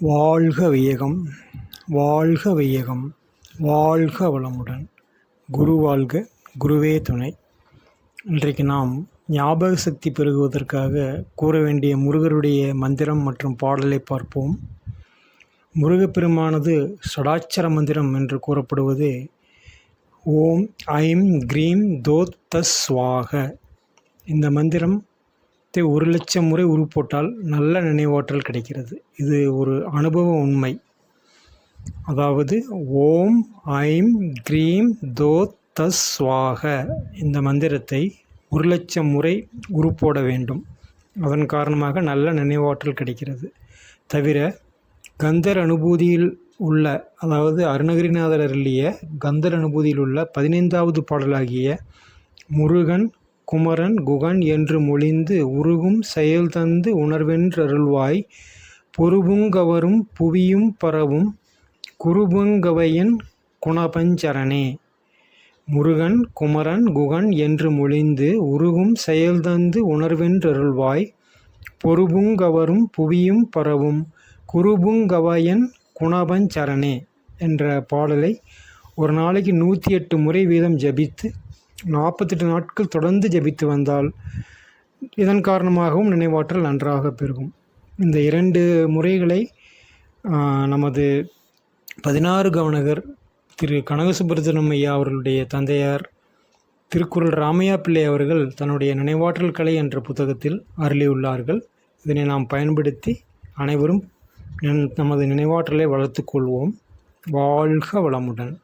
வாழ்க வையகம், வாழ்க வையகம், வாழ்க வளமுடன். குரு வாழ்க, குருவே துணை. இன்றைக்கு நாம் ஞாபக சக்தி பெருகுவதற்காக கூற வேண்டிய முருகருடைய மந்திரம் மற்றும் பாடலை பார்ப்போம். முருகப்பெருமானது ஷடாட்சர மந்திரம் என்று கூறப்படுவது ஓம் ஐம் க்ரீம் தோத் தஸ் ஸ்வாக. இந்த மந்திரம் 1,00,000 முறை உருப்போட்டால் நல்ல நினைவாற்றல் கிடைக்கிறது. இது ஒரு அனுபவ உண்மை. அதாவது ஓம் ஐம் க்ரீம் தோத் தஸ் ஸ்வாக இந்த மந்திரத்தை 1,00,000 முறை உருப்போட வேண்டும். அதன் காரணமாக நல்ல நினைவாற்றல் கிடைக்கிறது. தவிர கந்தர் அனுபூதியில் உள்ள, அதாவது அருணகிரிநாதர் அருளிய கந்தர் அனுபூதியில் உள்ள 15வது பாடலாகிய முருகன் குமரன் குகன் என்று மொழிந்து உருகும் செயல் தந்து உணர்வென்றருள்வாய் பொருபுங்கவரும் புவியும் பரவும் குருபுங்கவையன் குணபஞ்சரணே. முருகன் குமரன் குகன் என்று மொழிந்து உருகும் செயல் தந்து உணர்வென்றருள்வாய் பொருபுங்கவரும் புவியும் பரவும் குருபுங்கவையன் குணபஞ்சரணே என்ற பாடலை ஒரு நாளைக்கு 108 முறை வீதம் ஜபித்து 48 நாட்கள் தொடர்ந்து ஜபித்து வந்தால் இதன் காரணமாகவும் நினைவாற்றல் நன்றாக பெருகும். இந்த 2 முறைகளை நமது 16 கவனகர் திரு கனகசுப்ரமணியம் ஐயா அவர்களுடைய தந்தையார் திருக்குறள் ராமையா பிள்ளை அவர்கள் தன்னுடைய நினைவாற்றல் கலை என்ற புத்தகத்தில் அருளியுள்ளார்கள். இதனை நாம் பயன்படுத்தி அனைவரும் நமது நினைவாற்றலை வளர்த்து கொள்வோம். வாழ்க வளமுடன்.